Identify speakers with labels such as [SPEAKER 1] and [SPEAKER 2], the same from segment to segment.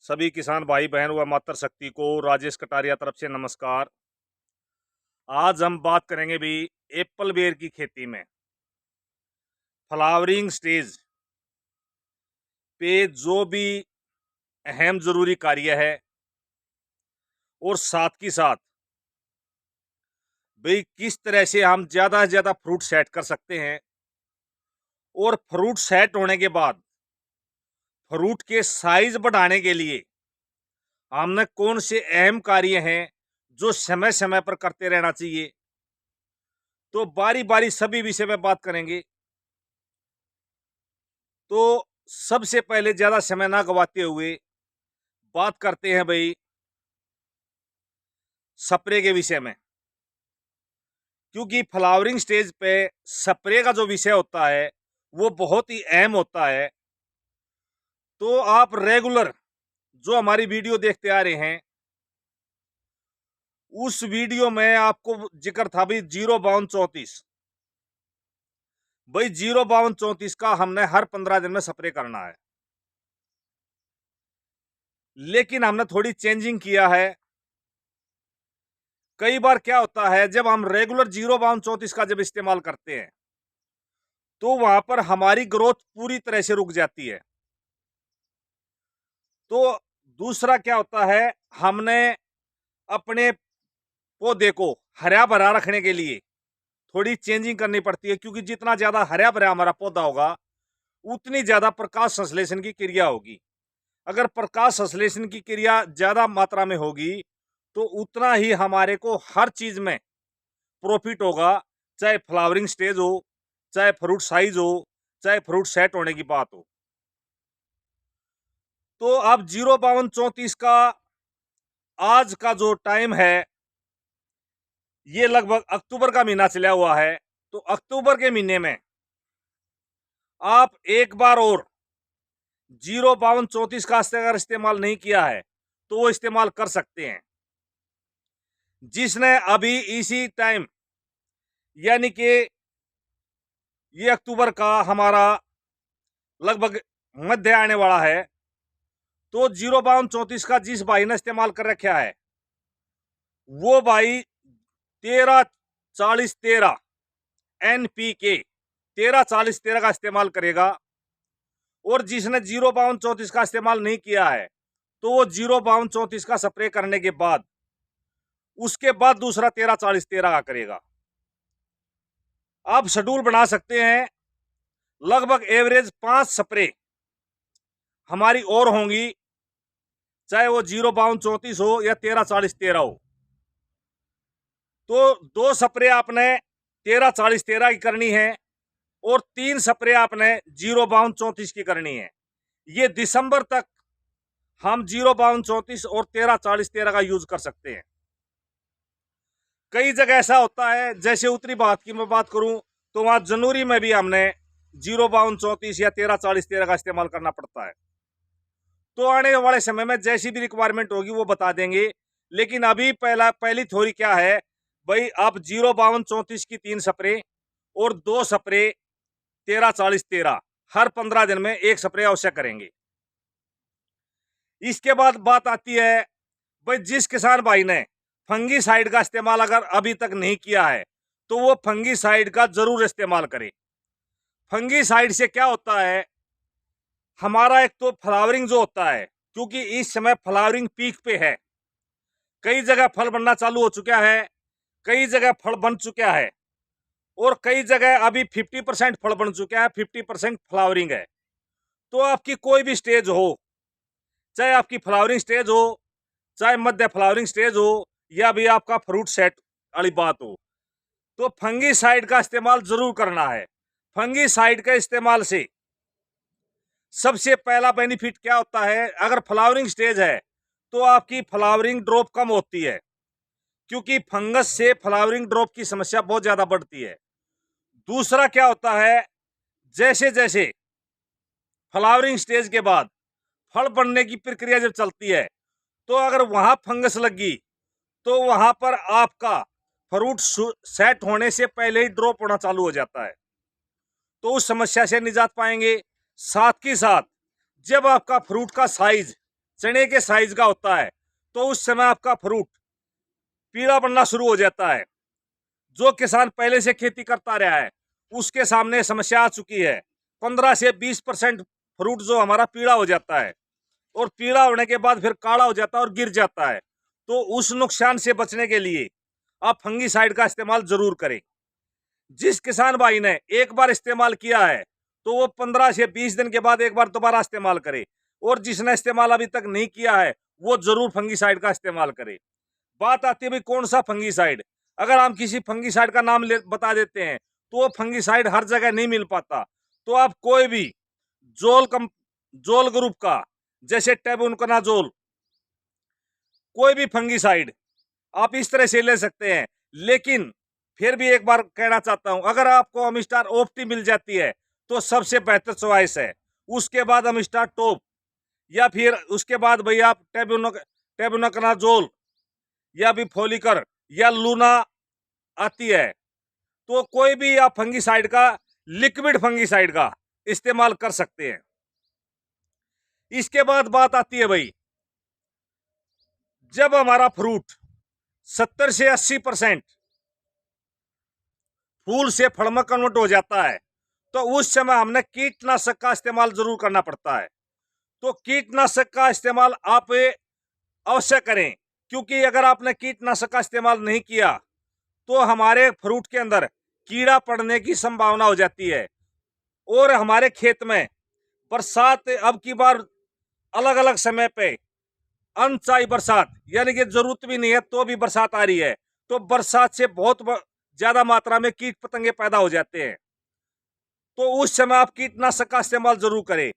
[SPEAKER 1] सभी किसान भाई बहन व मातृ शक्ति को राजेश कटारिया तरफ से नमस्कार। आज हम बात करेंगे भी एप्पल बेर की खेती में फ्लावरिंग स्टेज पे जो भी अहम ज़रूरी कार्य है और साथ की साथ भाई किस तरह से हम ज़्यादा से ज़्यादा फ्रूट सेट कर सकते हैं और फ्रूट सेट होने के बाद फ्रूट के साइज बढ़ाने के लिए हमने कौन से अहम कार्य हैं जो समय समय पर करते रहना चाहिए। तो बारी बारी सभी विषय में बात करेंगे। तो सबसे पहले ज़्यादा समय ना गवाते हुए बात करते हैं भाई स्प्रे के विषय में, क्योंकि फ्लावरिंग स्टेज पे स्प्रे का जो विषय होता है वो बहुत ही अहम होता है। तो आप रेगुलर जो हमारी वीडियो देखते आ रहे हैं उस वीडियो में आपको जिक्र था भाई 05234 भाई 05234 का हमने हर 15 दिन में स्प्रे करना है, लेकिन हमने थोड़ी चेंजिंग किया है। कई बार क्या होता है जब हम रेगुलर 05234 का जब इस्तेमाल करते हैं तो वहां पर हमारी ग्रोथ पूरी तरह से रुक जाती है। तो दूसरा क्या होता है, हमने अपने पौधे को हरा भरा रखने के लिए थोड़ी चेंजिंग करनी पड़ती है, क्योंकि जितना ज्यादा हरा भरा हमारा पौधा होगा उतनी ज्यादा प्रकाश संश्लेषण की क्रिया होगी। अगर प्रकाश संश्लेषण की क्रिया ज्यादा मात्रा में होगी तो उतना ही हमारे को हर चीज में प्रॉफिट होगा, चाहे फ्लावरिंग स्टेज हो, चाहे फ्रूट साइज हो, चाहे फ्रूट सेट होने की बात हो। तो अब 05234 का आज का जो टाइम है ये लगभग अक्टूबर का महीना चला हुआ है। तो अक्टूबर के महीने में आप एक बार और 05234 का अगर इस्तेमाल नहीं किया है तो वो इस्तेमाल कर सकते हैं। जिसने अभी इसी टाइम यानी कि ये अक्टूबर का हमारा लगभग मध्य आने वाला है, तो 05234 का जिस भाई ने इस्तेमाल कर रखा है वो भाई 13-40-13 NPK 13-40-13 का इस्तेमाल करेगा। और जिसने 05234 का इस्तेमाल नहीं किया है तो वो 05234 का स्प्रे करने के बाद उसके बाद दूसरा 13-40-13 का करेगा। आप शेड्यूल बना सकते हैं, लगभग एवरेज 5 स्प्रे हमारी और होंगी, चाहे वो 05234 हो या 13-40-13 हो। तो 2 स्प्रे आपने 13-40-13 की करनी है और 3 स्प्रे आपने 05234 की करनी है। ये दिसंबर तक हम 05234 और 13-40-13 का यूज कर सकते हैं। कई जगह ऐसा होता है, जैसे उत्तरी भारत की मैं बात करूं तो वहां जनवरी में भी हमने 05234 या 13-40-13 का इस्तेमाल करना पड़ता है। तो आने वाले समय में जैसी भी रिक्वायरमेंट होगी वो बता देंगे, लेकिन अभी पहली थ्योरी क्या है भाई, आप 05234 की 3 स्प्रे और 2 स्प्रे 13-40-13 हर 15 दिन में 1 स्प्रे अवश्य करेंगे। इसके बाद बात आती है भाई, जिस किसान भाई ने फंगीसाइड का इस्तेमाल अगर अभी तक नहीं किया है तो वो फंगीसाइड का जरूर इस्तेमाल करे। फंगीसाइड से क्या होता है, हमारा एक तो फ्लावरिंग जो होता है, क्योंकि इस समय फ्लावरिंग पीक पे है, कई जगह फल बनना चालू हो चुका है, कई जगह फल बन चुका है और कई जगह अभी 50% फल बन चुका है, 50% फ्लावरिंग है। तो आपकी कोई भी स्टेज हो, चाहे आपकी फ्लावरिंग स्टेज हो, चाहे मध्य फ्लावरिंग स्टेज हो, या भी आपका फ्रूट सेट वाली बात हो, तो फंगीसाइड का इस्तेमाल जरूर करना है। फंगीसाइड के इस्तेमाल से सबसे पहला बेनिफिट क्या होता है, अगर फ्लावरिंग स्टेज है तो आपकी फ्लावरिंग ड्रॉप कम होती है, क्योंकि फंगस से फ्लावरिंग ड्रॉप की समस्या बहुत ज्यादा बढ़ती है। दूसरा क्या होता है, जैसे जैसे फ्लावरिंग स्टेज के बाद फल बनने की प्रक्रिया जब चलती है तो अगर वहां फंगस लगी तो वहां पर आपका फ्रूट सेट होने से पहले ही ड्रॉप होना चालू हो जाता है, तो उस समस्या से निजात पाएंगे। साथ ही साथ जब आपका फ्रूट का साइज चने के साइज का होता है, तो उस समय आपका फ्रूट पीला पड़ना शुरू हो जाता है। जो किसान पहले से खेती करता रहा है उसके सामने समस्या आ चुकी है। 15 से 20% फ्रूट जो हमारा पीला हो जाता है, और पीला होने के बाद फिर काला हो जाता है और गिर जाता है। तो उस नुकसान से बचने के लिए आप फंगीसाइड का इस्तेमाल जरूर करें। जिस किसान भाई ने एक बार इस्तेमाल किया है तो वो 15 से 20 दिन के बाद एक बार दोबारा इस्तेमाल करे, और जिसने इस्तेमाल अभी तक नहीं किया है वो जरूर फंगीसाइड का इस्तेमाल करे। बात आती है भाई कौन सा फंगीसाइड। अगर हम किसी फंगीसाइड का नाम बता देते हैं तो वो फंगीसाइड हर जगह नहीं मिल पाता। तो आप कोई भी जोल ग्रुप का, जैसे टेबुनकनाजोल, कोई भी फंगीसाइड आप इस तरह से ले सकते हैं। लेकिन फिर भी एक बार कहना चाहता हूं, अगर आपको अमिस्टार ओप्टी मिल जाती है तो सबसे बेहतर चॉइस है। उसके बाद अमिस्टार टॉप, या फिर उसके बाद भैया आप टेबुनकनाजोल या भी फोलिकर या लूना आती है। तो कोई भी आप फंगीसाइड का, लिक्विड फंगीसाइड का इस्तेमाल कर सकते हैं। इसके बाद बात आती है भाई, जब हमारा फ्रूट 70 से 80% फूल से फल में कन्वर्ट हो जाता है तो उस समय हमने कीटनाशक का इस्तेमाल जरूर करना पड़ता है। तो कीटनाशक का इस्तेमाल आप अवश्य करें, क्योंकि अगर आपने कीटनाशक का इस्तेमाल नहीं किया तो हमारे फ्रूट के अंदर कीड़ा पड़ने की संभावना हो जाती है। और हमारे खेत में बरसात अब की बार अलग अलग समय पे अनचाही बरसात, यानी कि जरूरत भी नहीं है तो भी बरसात आ रही है, तो बरसात से बहुत ज्यादा मात्रा में कीट पतंगे पैदा हो जाते हैं। तो उस समय आप कीटनाशक का इस्तेमाल जरूर करें।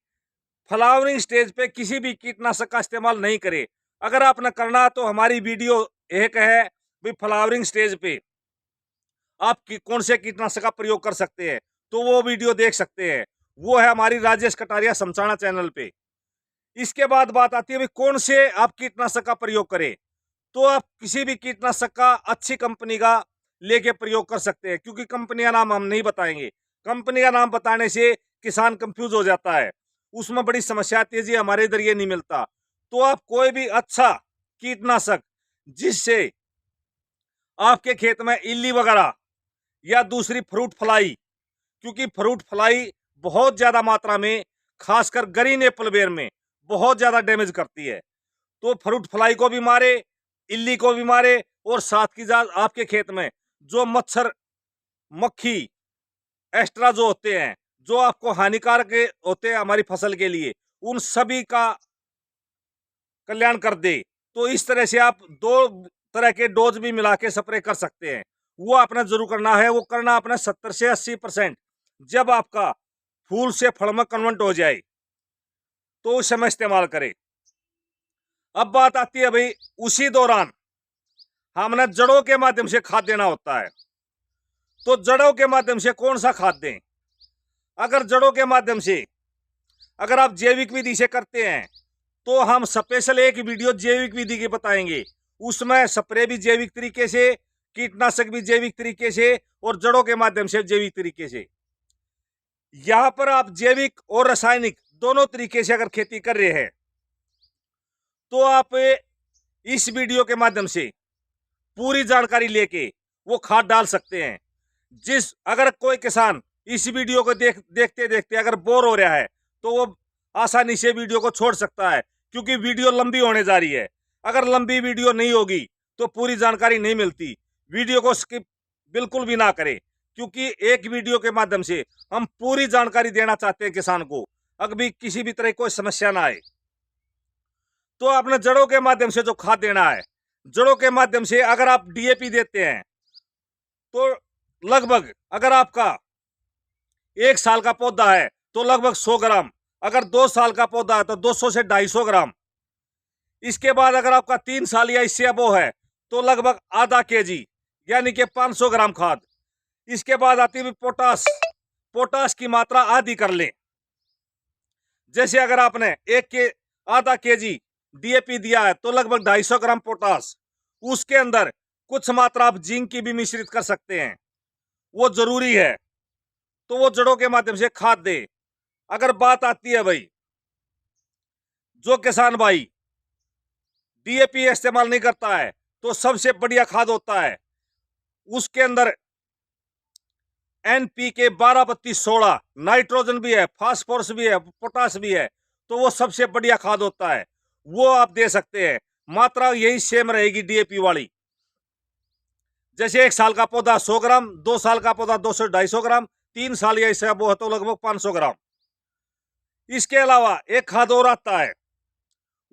[SPEAKER 1] फ्लावरिंग स्टेज पे किसी भी कीटनाशक का इस्तेमाल नहीं करें। अगर आपने करना तो हमारी वीडियो एक है भी फ्लावरिंग स्टेज पे आप कौन से कीटनाशक का प्रयोग कर सकते हैं, तो वो वीडियो देख सकते हैं। वो है हमारी राजेश कटारिया समसाना चैनल पे। इसके बाद बात आती है भी कौन से आप कीटनाशक का प्रयोग करें। तो आप किसी भी कीटनाशक का अच्छी कंपनी का लेके प्रयोग कर सकते हैं, क्योंकि कंपनी का नाम हम नहीं बताएंगे। कंपनी का नाम बताने से किसान कंफ्यूज हो जाता है, उसमें बड़ी समस्या आती है जी, हमारे इधर ये नहीं मिलता। तो आप कोई भी अच्छा कीटनाशक जिससे आपके खेत में इल्ली वगैरह या दूसरी फ्रूट फ्लाई, क्योंकि फ्रूट फ्लाई बहुत ज्यादा मात्रा में खासकर ग्रीन एप्पल बेर में बहुत ज्यादा डैमेज करती है। तो फ्रूट फ्लाई को भी मारे, इल्ली को भी मारे, और साथ की साथ आपके खेत में जो मच्छर मक्खी एक्स्ट्रा जो होते हैं, जो आपको हानिकारक होते हैं हमारी फसल के लिए, उन सभी का कल्याण कर दे। तो इस तरह से आप दो तरह के डोज भी मिला के स्प्रे कर सकते हैं। वो आपने जरूर करना है, वो करना अपने 70 से 80% जब आपका फूल से फल में कन्वर्ट हो जाए तो उस समय इस्तेमाल करें। अब बात आती है भाई, उसी दौरान हमने जड़ों के माध्यम से खाद देना होता है। तो जड़ों के माध्यम से कौन सा खाद दें। अगर जड़ों के माध्यम से अगर आप जैविक विधि से करते हैं तो हम स्पेशल एक वीडियो जैविक विधि की बताएंगे। उसमें स्प्रे भी जैविक तरीके से, कीटनाशक भी जैविक तरीके से, और जड़ों के माध्यम से जैविक तरीके से। यहां पर आप जैविक और रासायनिक दोनों तरीके से अगर खेती कर रहे हैं तो आप इस वीडियो के माध्यम से पूरी जानकारी लेके वो खाद डाल सकते हैं। अगर कोई किसान इस वीडियो को देखते देखते अगर बोर हो रहा है तो वो आसानी से वीडियो को छोड़ सकता है, क्योंकि वीडियो लंबी होने जा रही है। अगर लंबी वीडियो नहीं होगी तो पूरी जानकारी नहीं मिलती। वीडियो को स्किप बिल्कुल भी ना करें, क्योंकि एक वीडियो के माध्यम से हम पूरी जानकारी देना चाहते हैं किसान को, अगर भी किसी भी तरह कोई समस्या ना आए। तो आपने जड़ों के माध्यम से जो खाद देना है, जड़ों के माध्यम से अगर आप डीएपी देते हैं तो लगभग, अगर आपका 1 साल का पौधा है तो लगभग 100 ग्राम, अगर 2 साल का पौधा है तो 200 से 250 ग्राम। इसके बाद अगर आपका 3 साल या इससे अबो है तो लगभग आधा केजी यानी कि 500 ग्राम खाद। इसके बाद आती है पोटास। पोटास की मात्रा आधी कर लें। जैसे अगर आपने आधा केजी डीएपी दिया है तो लगभग 250 ग्राम पोटास। उसके अंदर कुछ मात्रा आप जिंक की भी मिश्रित कर सकते हैं, वो जरूरी है। तो वो जड़ों के माध्यम से खाद दे। अगर बात आती है भाई, जो किसान भाई डीएपी इस्तेमाल नहीं करता है तो सबसे बढ़िया खाद होता है, उसके अंदर NPK 12-32-16 नाइट्रोजन भी है, फास्फोरस भी है, पोटास भी है, तो वो सबसे बढ़िया खाद होता है, वो आप दे सकते हैं। मात्रा यही सेम रहेगी डीएपी वाली। जैसे 1 साल का पौधा 100 ग्राम, 2 साल का पौधा 200-250 ग्राम, 3 साल या इससे वो है तो लगभग 500 ग्राम। इसके अलावा एक खाद और आता है,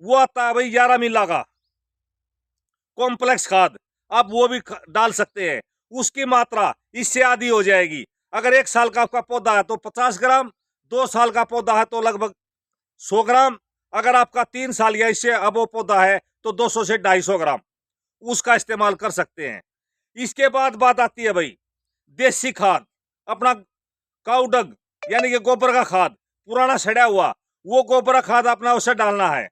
[SPEAKER 1] वो आता है भाई 11 मिला का कॉम्प्लेक्स खाद, आप वो भी डाल सकते हैं। उसकी मात्रा इससे आधी हो जाएगी। अगर 1 साल का आपका पौधा है तो 50 ग्राम, 2 साल का पौधा है तो लगभग 100 ग्राम, अगर आपका 3 साल या इससे अब वो पौधा है तो 200 से 250 ग्राम उसका इस्तेमाल कर सकते हैं। इसके बाद बात आती है भाई देसी खाद, अपना काउडग यानी कि गोबर का खाद, पुराना सड़ा हुआ वो गोबर का खाद अपना उसे डालना है।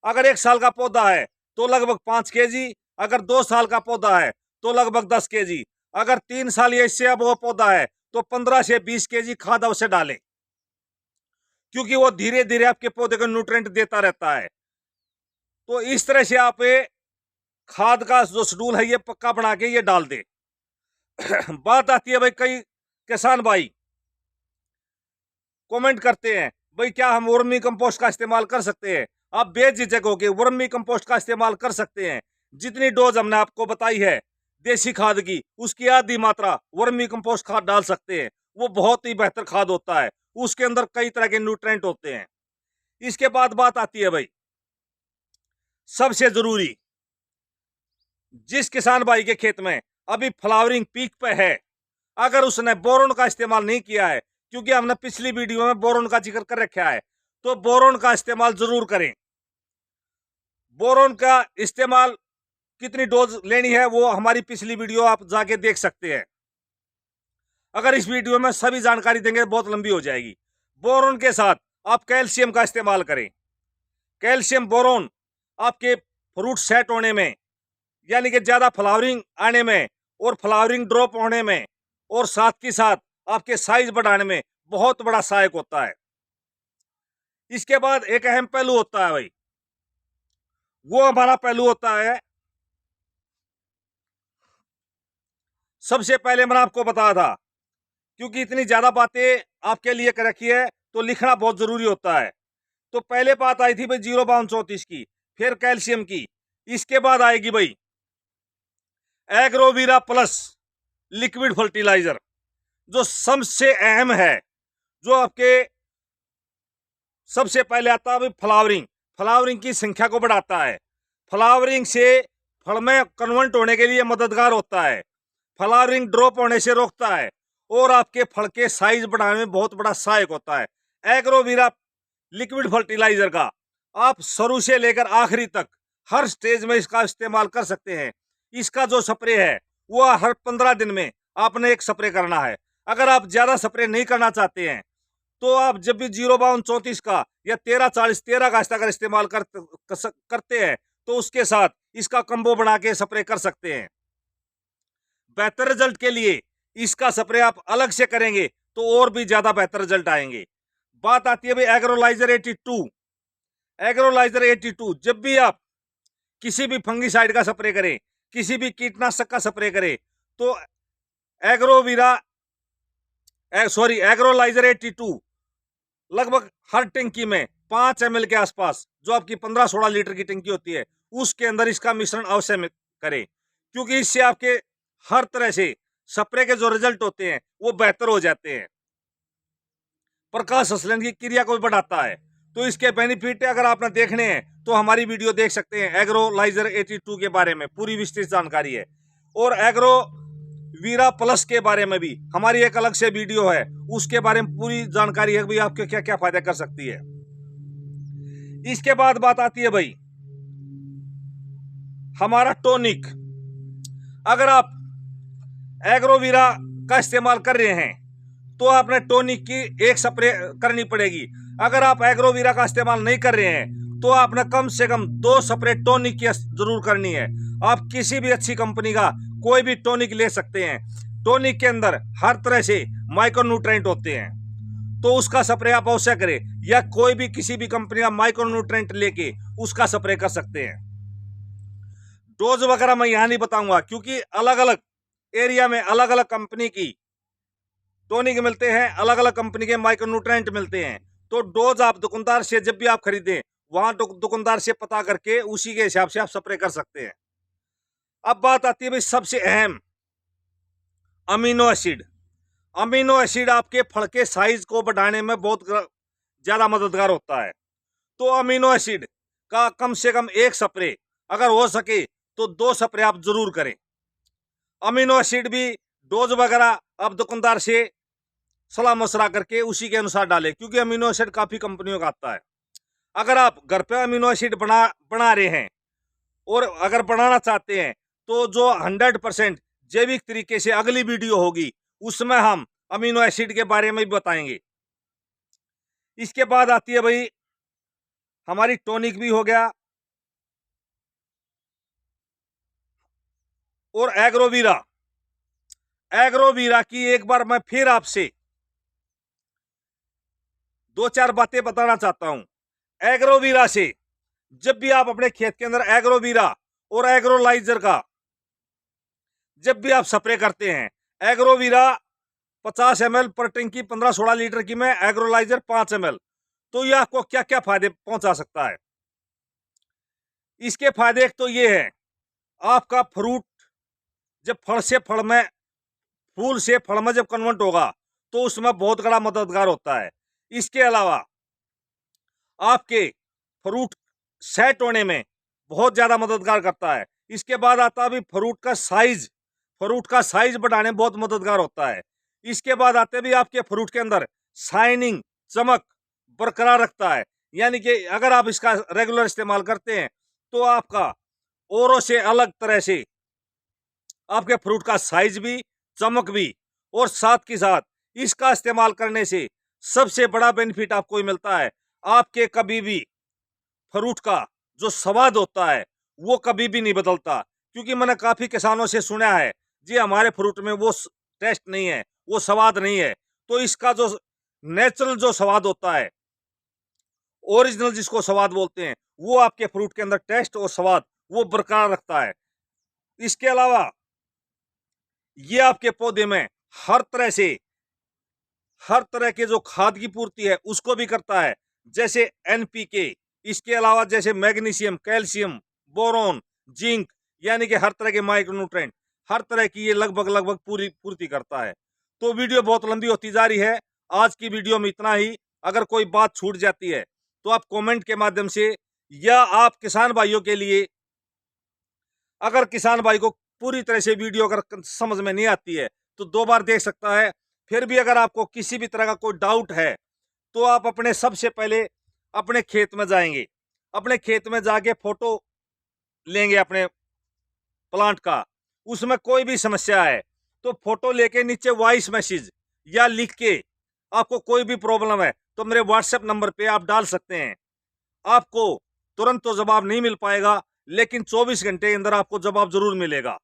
[SPEAKER 1] अगर 1 साल का पौधा है तो लगभग 5 केजी, अगर 2 साल का पौधा है तो लगभग 10 केजी, अगर 3 साल या इससे अब वो पौधा है तो 15 से 20 केजी खाद अवश्य डालें, क्योंकि वो धीरे धीरे आपके पौधे को न्यूट्रिएंट देता रहता है। तो इस तरह से आप खाद का जो शेड्यूल है ये पक्का बना के ये डाल दे। बात आती है भाई, कई किसान भाई कमेंट करते हैं भाई क्या हम वर्मी कंपोस्ट का इस्तेमाल कर सकते हैं? आप बेझिझक होकर वर्मी कंपोस्ट का इस्तेमाल कर सकते हैं। जितनी डोज हमने आपको बताई है देसी खाद की, उसकी आधी मात्रा वर्मी कंपोस्ट खाद डाल सकते हैं। वो बहुत ही बेहतर खाद होता है, उसके अंदर कई तरह के न्यूट्रिएंट होते हैं। इसके बाद बात आती है भाई सबसे जरूरी, जिस किसान भाई के खेत में अभी फ्लावरिंग पीक पे है, अगर उसने बोरोन का इस्तेमाल नहीं किया है, क्योंकि हमने पिछली वीडियो में बोरोन का जिक्र कर रखा है, तो बोरोन का इस्तेमाल जरूर करें। बोरोन का इस्तेमाल कितनी डोज लेनी है वो हमारी पिछली वीडियो आप जाके देख सकते हैं। अगर इस वीडियो में सभी जानकारी देंगे बहुत लंबी हो जाएगी। बोरोन के साथ आप कैल्शियम का इस्तेमाल करें। कैल्शियम बोरोन आपके फ्रूट सेट होने में, यानी कि ज्यादा फ्लावरिंग आने में और फ्लावरिंग ड्रॉप होने में, और साथ के साथ आपके साइज बढ़ाने में बहुत बड़ा सहायक होता है। इसके बाद एक अहम पहलू होता है भाई, वो हमारा पहलू होता है, सबसे पहले मैंने आपको बताया था, क्योंकि इतनी ज्यादा बातें आपके लिए कर रखी है तो लिखना बहुत जरूरी होता है। तो पहले बात आई थी भाई 0-32-34 की, फिर कैल्शियम की, इसके बाद आएगी भाई एग्रोवीरा प्लस लिक्विड फर्टिलाइजर, जो सबसे अहम है, जो आपके सबसे पहले आता है फ्लावरिंग की संख्या को बढ़ाता है, फ्लावरिंग से फल में कन्वर्ट होने के लिए मददगार होता है, फ्लावरिंग ड्रॉप होने से रोकता है, और आपके फल के साइज बढ़ाने में बहुत बड़ा सहायक होता है। एग्रोवीरा लिक्विड फर्टिलाइजर का आप शुरू से लेकर आखिरी तक हर स्टेज में इसका इस्तेमाल कर सकते हैं। इसका जो स्प्रे है वो हर 15 दिन में आपने एक स्प्रे करना है। अगर आप ज्यादा स्प्रे नहीं करना चाहते हैं तो आप जब भी 0-32-34 का या 13-40-13 का अगर इस्तेमाल करते हैं तो उसके साथ इसका कंबो बना के स्प्रे कर सकते हैं। बेहतर रिजल्ट के लिए इसका स्प्रे आप अलग से करेंगे तो और भी ज्यादा बेहतर रिजल्ट आएंगे। बात आती है भाई एग्रोलाइजर 82। एग्रोलाइजर 82 जब भी आप किसी भी फंगीसाइड का स्प्रे करें, किसी भी कीटनाशक का स्प्रे करें, तो एग्रोलाइजर 82 लगभग हर टंकी में 5 ml के आसपास, जो आपकी 15-16 लीटर की टंकी होती है, उसके अंदर इसका मिश्रण अवश्य करें, क्योंकि इससे आपके हर तरह से स्प्रे के जो रिजल्ट होते हैं वो बेहतर हो जाते हैं। प्रकाश संश्लेषण की क्रिया को भी बढ़ाता है। तो इसके बेनिफिट अगर आपने देखने हैं तो हमारी वीडियो देख सकते हैं। एग्रोलाइजर 82 के बारे में पूरी विस्तृत जानकारी है, और एग्रोवीरा प्लस के बारे में भी हमारी एक अलग से वीडियो है, उसके बारे में पूरी जानकारी है भाई आपके क्या क्या फायदे कर सकती है। इसके बाद बात आती है भाई हमारा टॉनिक। अगर आप एग्रोवीरा का इस्तेमाल कर रहे हैं तो आपने टॉनिक की एक स्प्रे करनी पड़ेगी। अगर आप एग्रोवीरा का इस्तेमाल नहीं कर रहे हैं तो आपने कम से कम 2 स्प्रे टॉनिक की जरूर करनी है। आप किसी भी अच्छी कंपनी का कोई भी टॉनिक ले सकते हैं। टॉनिक के अंदर हर तरह से माइक्रोन्यूट्रिएंट होते हैं, तो उसका स्प्रे आप अवश्य करें, या कोई भी किसी भी कंपनी का माइक्रोन्यूट्रिएंट लेके उसका स्प्रे कर सकते हैं। डोज वगैरह मैं यहाँ नहीं बताऊंगा, क्योंकि अलग अलग एरिया में अलग अलग कंपनी की टॉनिक मिलते हैं, अलग अलग कंपनी के माइक्रोन्यूट्रेंट मिलते हैं। तो डोज आप दुकानदार से जब भी आप खरीदें, वहां दुकानदार से पता करके उसी के हिसाब से आप स्प्रे कर सकते हैं। अब बात आती है भाई सबसे अहम, अमीनो एसिड। अमीनो एसिड आपके फल के साइज को बढ़ाने में बहुत ज्यादा मददगार होता है। तो अमीनो एसिड का कम से कम एक स्प्रे, अगर हो सके तो 2 स्प्रे आप जरूर करें। अमीनो एसिड भी डोज वगैरह आप दुकानदार से सलाह मशवरा करके उसी के अनुसार डालें, क्योंकि अमीनो एसिड काफी कंपनियों का आता है। अगर आप घर पे अमीनो एसिड बना रहे हैं और अगर बनाना चाहते हैं, तो जो 100% जैविक तरीके से अगली वीडियो होगी, उसमें हम अमीनो एसिड के बारे में भी बताएंगे। इसके बाद आती है भाई हमारी टॉनिक भी हो गया, और एग्रोवीरा। एग्रोवीरा की एक बार मैं फिर आपसे 2-4 बातें बताना चाहता हूं। एग्रोवीरा से जब भी आप अपने खेत के अंदर एग्रोवीरा और एग्रोलाइजर का जब भी आप स्प्रे करते हैं, एग्रोवीरा 50 ml पर टंकी 15-16 लीटर की में, एग्रोलाइजर 5 ml, तो ये आपको क्या क्या फायदे पहुंचा सकता है। इसके फायदे एक तो ये है, आपका फ्रूट जब फल से फल में, फूल से फल में जब कन्वर्ट होगा, तो उसमें बहुत बड़ा मददगार होता है। इसके अलावा आपके फ्रूट सेट होने में बहुत ज्यादा मददगार करता है। इसके बाद आता है फ्रूट का साइज, फ्रूट का साइज बढ़ाने में बहुत मददगार होता है। इसके बाद आते भी आपके फ्रूट के अंदर शाइनिंग, चमक बरकरार रखता है। यानी कि अगर आप इसका रेगुलर इस्तेमाल करते हैं, तो आपका औरों से अलग तरह से आपके फ्रूट का साइज भी, चमक भी, और साथ के साथ इसका इस्तेमाल करने से सबसे बड़ा बेनिफिट आपको ही मिलता है, आपके कभी भी फ्रूट का जो स्वाद होता है वो कभी भी नहीं बदलता। क्योंकि मैंने काफी किसानों से सुना है जी हमारे फ्रूट में वो टेस्ट नहीं है, वो स्वाद नहीं है। तो इसका जो नेचुरल जो स्वाद होता है, ओरिजिनल जिसको स्वाद बोलते हैं, वो आपके फ्रूट के अंदर टेस्ट और स्वाद वो बरकरार रखता है। इसके अलावा ये आपके पौधे में हर तरह के जो खाद की पूर्ति है उसको भी करता है, जैसे एनपीके। इसके अलावा जैसे मैग्नीशियम, कैल्शियम, बोरोन, जिंक, यानी कि हर तरह के माइक्रोन्यूट्रेंट, हर तरह की ये लगभग पूरी पूर्ति करता है। तो वीडियो बहुत लंबी होती जा रही है, आज की वीडियो में इतना ही। अगर कोई बात छूट जाती है तो आप कमेंट के माध्यम से, या आप किसान भाइयों के लिए, अगर किसान भाई को पूरी तरह से वीडियो अगर समझ में नहीं आती है तो 2 बार देख सकता है। फिर भी अगर आपको किसी भी तरह का कोई डाउट है, तो आप अपने सबसे पहले अपने खेत में जाएंगे, अपने खेत में जाके फोटो लेंगे अपने प्लांट का। उसमें कोई भी समस्या है तो फोटो लेके नीचे वॉइस मैसेज या लिख के, आपको कोई भी प्रॉब्लम है तो मेरे व्हाट्सएप नंबर पे आप डाल सकते हैं। आपको तुरंत तो जवाब नहीं मिल पाएगा, लेकिन 24 घंटे के अंदर आपको जवाब जरूर मिलेगा।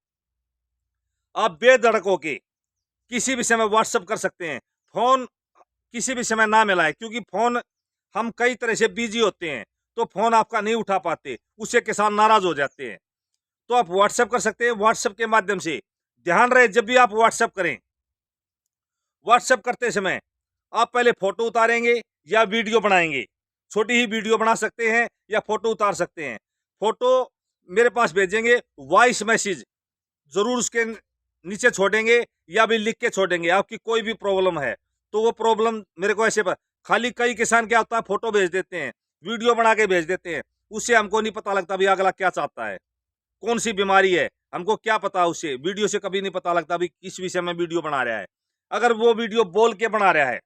[SPEAKER 1] आप बेधड़क होके किसी भी समय व्हाट्सएप कर सकते हैं। फोन किसी भी समय ना मिलाए, क्योंकि फोन हम कई तरह से बिजी होते हैं, तो फोन आपका नहीं उठा पाते, उससे किसान नाराज हो जाते हैं। तो आप व्हाट्सएप कर सकते हैं। व्हाट्सएप के माध्यम से ध्यान रहे, जब भी आप व्हाट्सएप करें, व्हाट्सएप करते समय आप पहले फोटो उतारेंगे या वीडियो बनाएंगे। छोटी ही वीडियो बना सकते हैं या फोटो उतार सकते हैं। फोटो मेरे पास भेजेंगे, वॉइस मैसेज जरूर उसके नीचे छोड़ेंगे या भी लिख के छोड़ेंगे। आपकी कोई भी प्रॉब्लम है तो वो प्रॉब्लम मेरे को ऐसे खाली कई किसान क्या होता है, फोटो भेज देते हैं, वीडियो बना के भेज देते हैं, उससे हमको नहीं पता लगता भी अगला क्या चाहता है, कौन सी बीमारी है, हमको क्या पता। उससे वीडियो से कभी नहीं पता लगता भी किस विषय में वीडियो बना रहा है। अगर वो वीडियो बोल के बना रहा है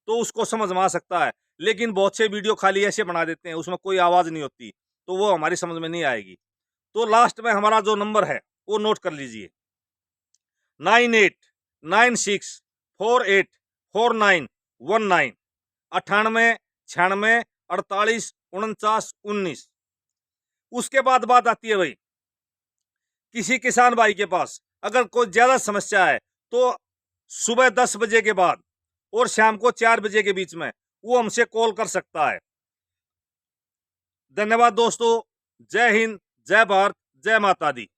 [SPEAKER 1] तो उसको समझ में आ सकता है, लेकिन बहुत से वीडियो खाली ऐसे बना देते हैं, उसमें कोई आवाज नहीं होती, तो वो हमारी समझ में नहीं आएगी। तो लास्ट में हमारा जो नंबर है वो नोट कर लीजिए, 9896484919, 9896484919। उसके बाद बात आती है भाई, किसी किसान भाई के पास अगर कोई ज्यादा समस्या है तो सुबह 10 बजे के बाद और शाम को 4 बजे के बीच में वो हमसे कॉल कर सकता है। धन्यवाद दोस्तों, जय हिंद, जय भारत, जय माता दी।